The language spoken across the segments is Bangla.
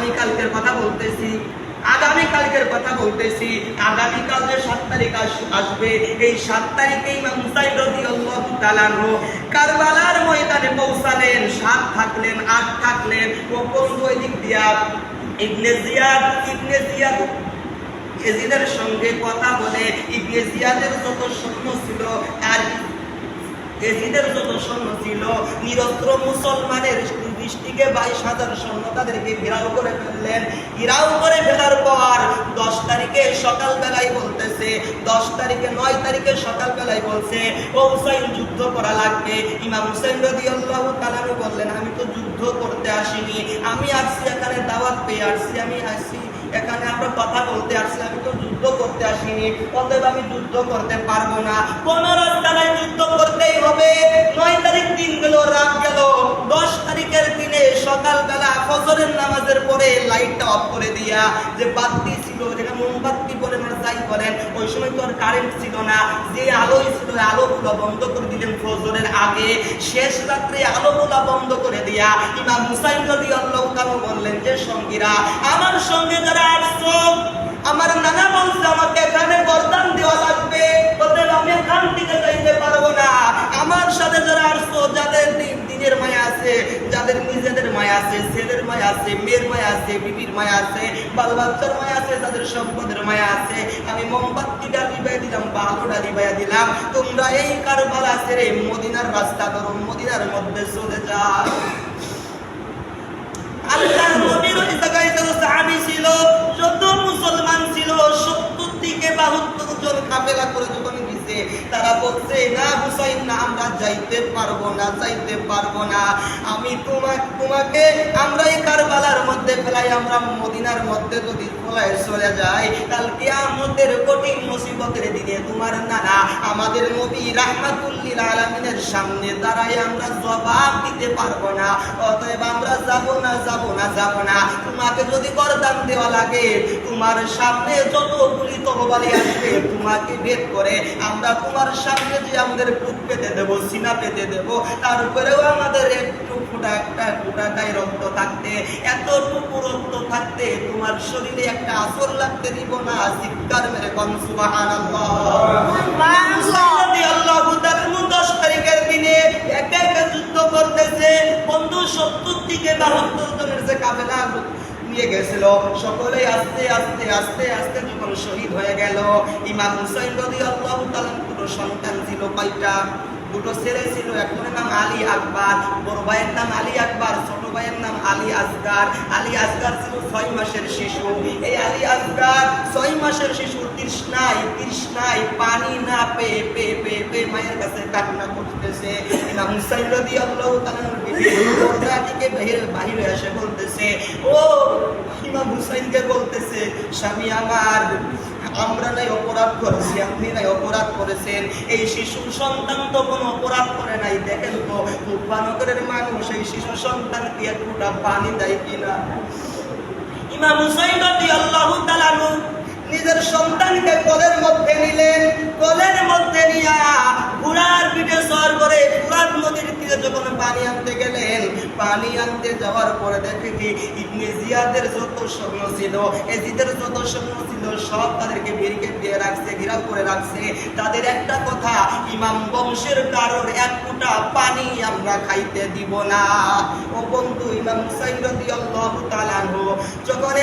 আগামীকালকের কথা বলতেছি, আগামীকাল যে 7 তারিখ আসবে, এই 7 তারিখে ইমাম হুসাইন রাদিয়াল্লাহু তাআলা আনহু কারবালার ময়দানে পৌঁছালেন। 7 থাকলেন, 8 থাকলেন। ও বন্ধু এদিক দিয়া ইবনে জিয়াদ এজিদের সঙ্গে কথা বলে ইবনে জিয়াদের যত সৈন্য ছিল আর এজিদের যত সৈন্য ছিল, নিরস্ত্র মুসলমানের 20 থেকে 22,000 সৈন্য তাদেরকে ঘেরাও করে ফেললেন। ঘেরাও করে ফেলার পর 10 তারিখে সকালবেলায় বলতেছে, 10 তারিখে 9 তারিখে সকালবেলায় বলছে ও হুসাইন যুদ্ধ করা লাগবে। ইমাম হুসাইন রাদিয়াল্লাহু তাআলা বললেন, আমি তো যুদ্ধ করতে আসিনি, আমি আসছি এখানে দাওয়াত পেয়ে আসছি, আমি আসছি এখানে আমরা কথা বলতে আসছি, আমি তো যুদ্ধ করতে আসিনি, অতএব আমি যুদ্ধ করতে পারবো না। 15 তারিখে যুদ্ধ করতেই হবে। 9 তারিখ দিন গেল, রাত গেল। 10 তারিখের দিনে সকালবেলা ফজরের নামাজের পরে লাইটটা অফ করে দিয়া, যে বাতি ছিল, যেটা মোমবাতি বলেন আর যাই বলেন, ওই সময় তো আর কারেন্ট ছিল না, যে আলোই ছিল আলোগুলো বন্ধ করে দিলেন ফজরের আগে। শেষ রাত্রে আলোগুলো বন্ধ করে দিয়া ইমাম হুসাইন রাদিয়াল্লাহু তাআলা বললেন যে সঙ্গীরা, আমার সঙ্গে যারা আসছো, আমার নানা বলছে আমাকে এখানে বরদান দেওয়া লাগবে, অতএব আমি এখান থেকে যাইতে পারবো না। আমার সাথে যারা আসছো, যাদের দিনের মায়া আছে, যাদের নিজেদের মায়া আছে, ছেলের মায়া আছে, মেয়ের মায়া আছে, বিবির মায়া আছে, বাল বাচ্চার মায়া আছে, যাদের সম্পদের মায়া আছে, আমি মোমবাতিটা লিবাই দিলাম, আলোটা লিবাই দিলাম। তোমরা এই কারবালা ছেড়ে মদিনার রাস্তা ধরো, মদিনার মধ্যে চলে যাও। আল্লাহর নবীর ওই জায়গায় যত সাহাবী ছিল, যত মুসলমান ছিল, 70 থেকে 72 জন কাফেলা করে যখন গেছে, তারা বলছে না হুসাইন, না আমরা যাইতে পারবো না। আমি তোমাকে আমরা এই কারবালার মধ্যে ফেলাই, আমরা মদিনার মধ্যে যদি ফেলাই চলে যাই, কাল কিয়ামতের কঠিন মুসিবতের দিনে তোমার নানা আমাদের নবী রাহমাতুল লিল আলামিনের সামনে দাঁড়ায় আমরা জবাব দিতে পারবো না। অতএব আমরা যাব না। তোমাকে যদি বরদান দেওয়া লাগে, তোমার সামনে যতগুলি তরবারি আসবে, তোমাকে ভেদ করে আমরা তোমার সামনে যে আমাদের বুক পেতে দেবো, সিনা পেতে দেবো, তারপরেও আমাদের একটু ফোঁটাটাই রক্ত থাকতে, এতটুকু রক্ত থাকতে তোমার শরীরে একটা আসর লাগতে দিব না। চিৎকার মেরে কোন সুবহানাল্লাহ। 10 তারিখের দিনে একা যুদ্ধ করতেছে বন্ধু। 70 থেকে 72 জনের যে কাফেলা নিয়ে গেছিল, সকলেই আস্তে আস্তে যখন শহীদ হয়ে গেল। ইমাম হুসাইন রাদিয়াল্লাহু তাআলা দুটো সন্তান ছিল, কয়টা? দুটো ছেলে ছিল। একজনের নাম আলী আকবর, বড় ভাইয়ের নাম আলী আকবর, ছোট ভাইয়ের নাম আলী আসগার। আলী আসগার ছিল 6 মাসের শিশু। এই আলী আসগার 6 মাসের শিশু তৃষ্ণায় পানি না পেয়ে মায়ের কাছে কান্না করতেছে। ইমাম হুসাইন রাদিয়াল্লাহু তাআলা দরজা থেকে বাহিরে এসে বলতেছে, ও ইমাম হুসাইনকে বলতেছে, স্বামী আমার, আমরা নাই অপরাধ করেছি, আপনি নাই অপরাধ করেছেন, এই শিশু সন্তান তো কোনো অপরাধ করে নাই। দেখেন তো কুফানগরের মানুষ এই শিশু সন্তানকে একটুটা পানি দেয় কিনা। ইমাম হুসাইন রাদিয়াল্লাহু তাআলা নিজের সন্তানকে কোলের মধ্যে নিলেন। কোলের মধ্যে নিয়া ঘোড়ার পিঠে সওয়ার করে ফুরাত নদীর তীরে যখন পানি আনতে গেলেন, পানি আনতে যাওয়ার পরে দেখে কি ইবনে জিয়াদের যত সৈন্য ছিল, এজিদের যত সৈন্য ছিল, সব তাদেরকে ব্যারিকেড দিয়ে রাখছে, ঘেরাও করে রাখছে। তাদের একটা কথা, ইমাম বংশের কারোর এক ফোঁটা পানি আমরা খাইতে দিব না। ও বন্ধু, ইমাম হুসাইন রাদিয়াল্লাহু তাআলা যখন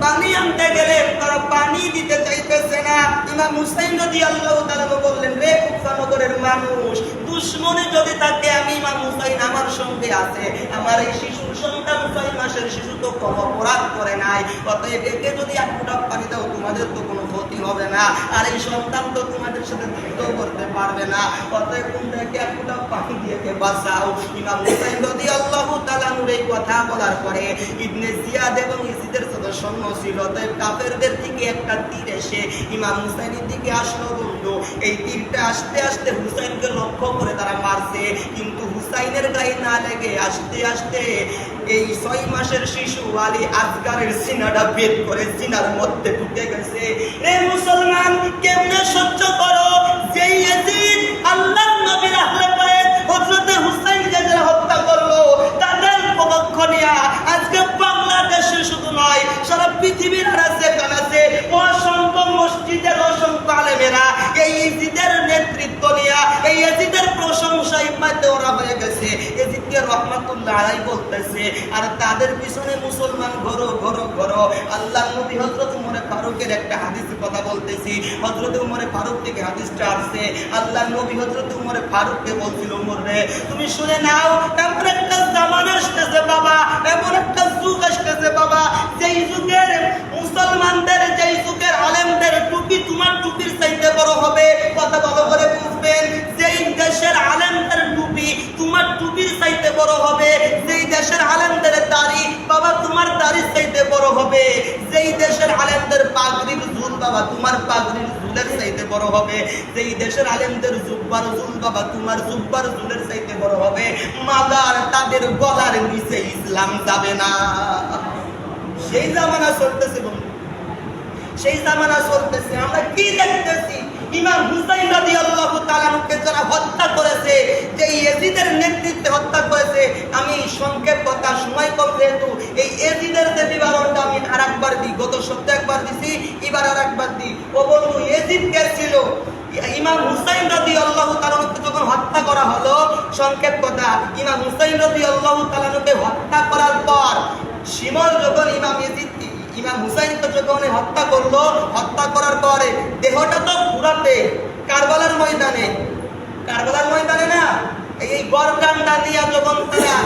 পানি আনতে গেলেন, তারা পানি দিতে চাইতেছে না। ইমাম হুসাইন রাদিয়াল্লাহু তাআলা বললেন, রে কুফানগরের মানুষ, দুশমনে যদি থাকে, আমি ইমাম হুসাইন আমার সঙ্গে আছে, আমার এই শিশুর সন্তান 6 মাসের শিশু তো কোনো অপরাধ করে নাই, অতএব একে যদি এক ফোঁটা পানি দাও, তোমাদের তো কোনো ক্ষতি হবে না, আর এই সন্তান তো তোমাদের সাথে যুদ্ধ করতে পারবে না, অতএব তোমরাকে এক ফোঁটা পানি দিয়ে বাঁচাও। ইমাম হুসাইন রাদিয়াল্লাহু তাআলা এই কথা বলার পরে ইবনে জিয়াদ এবং ইজিদের যত সৈন্য ছিল, তাই কাফেরদের থেকে একটা তীর এসে ইমাম হুসাইনের দিকে আসলো বন্ধু। এই তীরটা আস্তে আস্তে হুসাইনকে লক্ষ্য করে তারা মারছে, কিন্তু হুসাইনের গায়ে না লেগে আস্তে আস্তে এই 6 মাসের শিশু আলী আসগারের সিনাটা বের করে সিনার মধ্যে ঢুকে গেছে। রে মুসলমান, কেমনে সহ্য করো যেই ইয়াজিদ আল্লাহর নবীর আহলে বাইত হযরত হুসাইনকে যারা হত্যা করলো, তাদের পক্ষ নিয়ে আজকে বাংলাদেশে শুধু করতেছে, এজিদকে রহমাতুল্লাহ আলাইহি বলতেছে, আর তাদের পিছনে মুসলমান ঘোরো ঘোরো ঘোরো। আল্লাহ নবী হযরত উমর ফারুকের একটা হাদিসের কথা বলতেছি, হযরত উমর ফারুক থেকে হাদিসটা আসছে। আল্লাহ নবী হযরত উমর ফারুককে বলছিল, উমর রে তুমি শুনে নাও, এমন একটা জামানা আসতেছে বাবা, এমন একটা যুগ আসতেছে বাবা, যেই যুগের মুসলমানদের, যেই যুগের আলেমদের টুপি তোমার টুপির চাইতে বড় হবে। কথা ভালো করে বুঝবেন, যেই দেশের আলেমদের টুপি তোমার টুপির চাইতে বড় হবে, যেই দেশের আলেমদের দাড়ি বাবা তোমার দাড়ির চাইতে বড় হবে, যেই দেশের আলেমদের পাগড়ির ঝুল বাবা তোমার পাগড়ির ঝুলের চাইতে বড় হবে, যেই দেশের আলেমদের জুব্বার ঝুল বাবা তোমার জুব্বার ঝুলের চাইতে বড় হবে। মাগার তাদের গলার নিচে ইসলাম যাবে না। সেই জামানা চলতেছে বন্ধু, সেই জামানা চলতেছে। আমরা কি দেখতেছি? ইমাম হুসাইন রাদিয়াল্লাহু তাআলা কে যারা হত্যা করেছে, যে ইয়াজিদের নেতৃত্বে হত্যা করেছে, আমি সংক্ষেপ কথা, সময় কম যেহেতু, এই ইয়াজিদের যে বিবরণটা আমি আরেকবার দিই, গত সপ্তাহে একবার দিছি, এবার আরেকবার দিই। ও বন্ধু, ইয়াজিদ কে ছিল? ইমাম হুসাইন রাদিয়াল্লাহু তাআলা কে যখন হত্যা করা হলো, সংক্ষেপ কথা, ইমাম হুসাইন রাদিয়াল্লাহু তাআলা কে হত্যা করার পর শিমল যখন ইমাম হুসাইনকে যখন হত্যা করলো, হত্যা করার পরে দেহটা তো পুরাতে কারবালার ময়দানে না, এই গরকানটা নিয়ে যখন তারা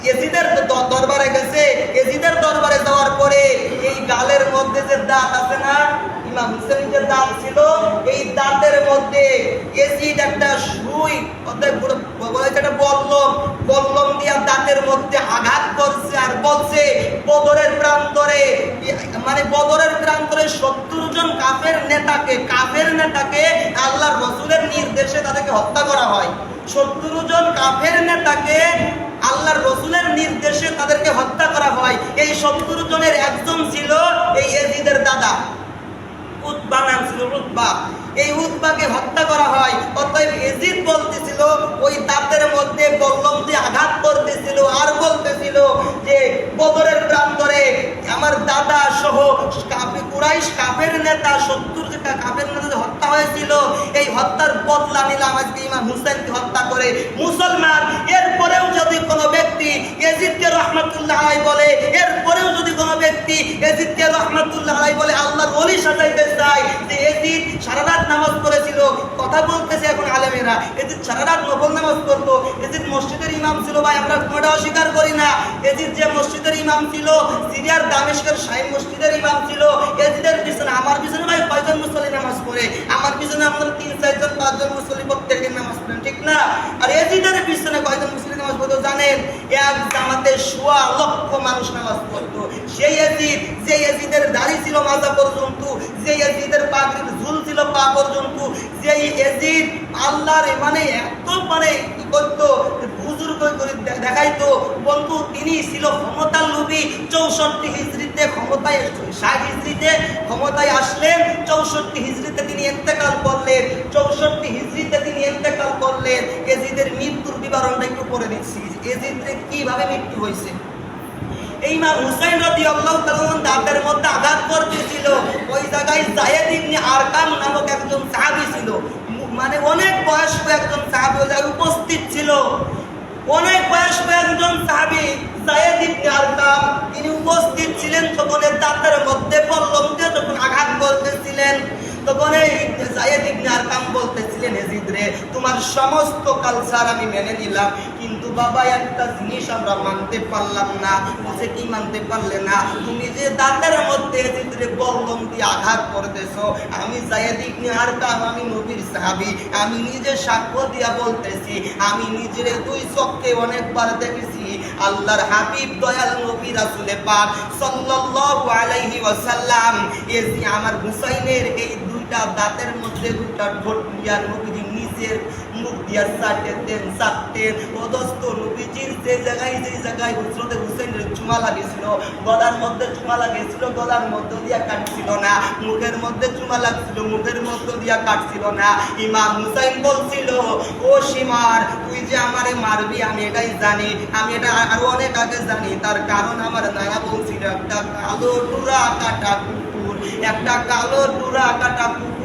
ইয়াজিদের দরবারে গেছে, ইয়াজিদের দরবারে যাওয়ার পরে এই গালের মধ্যে যে দাঁত আছে না, ইমাম হুসাইনের যে দাঁত ছিল, এই দাঁতের মধ্যে ইয়াজিদ একটা সুই, অর্থাৎ বলা যায় একটা বল্লম দিয়া দাঁতের মধ্যে আঘাত করছে, আর বলছে বদরের প্রান্তরে, মানে বদরের প্রান্তরে 70 জন কাফের নেতাকে আল্লাহর রাসূলের নির্দেশে তাদেরকে হত্যা করা হয়। 70 জন কাফের নেতাকে আল্লাহর রাসূলের নির্দেশে তাদেরকে হত্যা করা হয়। এই 70 জনের একজন ছিল এই ইয়াজিদের দাদা, উতবা নাম ছিল, উতবা। এই উতবাকে হত্যা করা হয়। অতএব ইয়াজিদ বলতেছিল, ওই দাঁতের মধ্যে বল্লম দিয়ে আঘাত করতেছিল, আর বলতেছিল যে বদরের প্রান্তরে আমার দাদা সহ কুরাইশ কাফের নেতা 70 টা কাফের নেতা হত্যা হয়েছিল, এই হত্যার বদলা নিলাম আজকে ইমাম হুসাইনকে হত্যা করে। মুসলমান এরপরেও যদি কোনো ব্যক্তি ইয়াজিদকে রাহমাতুল্লাহ আলাইহি বলে, এরপরেও যদি কোনো ব্যক্তি ইয়াজিদকে রাহমাতুল্লাহ আলাইহি বলে আল্লাহর ওলি সাজাইতে চায়, যে ইয়াজিদ সারা রাত নামাজ পড়েছিল, কথা বলতেছে এখন আলেমেরা, ইয়াজিদ সারা রাত নফল নামাজ পড়তো, ইয়াজিদ মসজিদের ইমাম ছিল, ভাই আমরা কোনটা অস্বীকার করি না। ইয়াজিদ যে মসজিদের ইমাম ছিল, সিরিয়ার দামেস্কের শাহী মসজিদের ইমাম ছিল, ইয়াজিদের পিছনে, আমার পিছনে ভাই কয়জন মুসল্লি নামাজ পড়ে? আমার পিছনে আপনারা 3-4 জন 5 জন মুসল্লি প্রত্যেকদিন নামাজ পড়েন, ঠিক না? আর ইয়াজিদের পিছনে কয়জন মুসল্লি নামাজ পড়তো জানেন? এক জামাতে 1.25 লক্ষ মানুষ নামাজ পড়তো। সেই ইয়াজিদ, যে ইয়াজিদের দাড়ি ছিল মাজা পর্যন্ত, যে ইয়াজিদের পাগড়ির ঝুল ছিল পা পর্যন্ত, যে ইয়াজিদ আল্লাহর মানে এত মানে কি করতো, বুজুর্গ করে দেখাইতো বন্ধু। তিনি ছিল ক্ষমতার লোভী। 64 হিজরিতে ক্ষমতায়, 60 হিজরিতে ক্ষমতায় আসলেন, 64 হিজরিতে তিনি ইন্তেকাল করলেন, 64 হিজরিতে তিনি ইন্তেকাল করলেন। ইয়াজিদের মৃত্যুর বিবরণটা একটু পড়ে দিচ্ছি, ইয়াজিদের কিভাবে মৃত্যু হয়েছে। এই ইমাম হুসাইন রাদিয়াল্লাহু তাআলা দাঁতের মধ্যে আঘাত করতেছিল, ওই জায়গায় যায়েদ ইবনে আরকাম নামক একজন সাহাবী ছিল, মানে অনেক বয়স্ক একজন সাহাবী ওই জায়গায় উপস্থিত ছিল। অনেক বয়স্ক একজন সাহাবী যায়েদ ইবনে আরকাম, তিনি উপস্থিত ছিলেন। তখন দাঁতের মধ্যে বল্লম দিয়ে যখন আঘাত করতেছিলেন, তখন এই যায়েদ ইবনে আরকাম বলতেছিলেন, ইয়াজিদ রে তোমার সমস্ত কালচার আমি মেনে নিলাম, কিন্তু বাবা একটা জিনিস আমরা মানতে পারলাম না। বলছে কি মানতে পারলে না? তুমি যে দাঁতের মধ্যে ইয়াজিদ রে বল্লম দিয়ে আঘাত করতেছো, আমি যায়েদ ইবনে আরকাম, আমি নবীর সাহাবী, আমি নিজে সাক্ষ্য দিয়া বলতেছি, আমি নিজের 2 চোখে অনেকবার দেখেছি আল্লাহর হাবিব দয়াল নবী রাসূল পাক সাল্লাল্লাহু আলাইহি ওয়াসাল্লাম এই আমার হুসাইনের এই 2টা দাঁতের মধ্যে 2টা ঠোঁট দিয়া নবীজি নিচের মুখ দিয়া চাটতেন। অদস্ত নবীজির যে জায়গায় হযরত হুসাইনের চুমা লাগেছিল, গলার মধ্যে চুমা লাগেছিল, গলার মধ্যে দিয়া কাটছিল না, মুখের মধ্যে চুমা লাগছিল, মুখের মধ্যে দিয়া কাটছিল না। ইমাম হুসাইন বলছিল, ও সীমার তুই যে আমারে মারবি আমি এটাই জানি, আমি এটা আরো অনেক আগে জানি। তার কারণ আমার নানা বলছিল একটা কালো টুরা কাটা কুকুর, একটা কালো টুরা কাটা কুকুর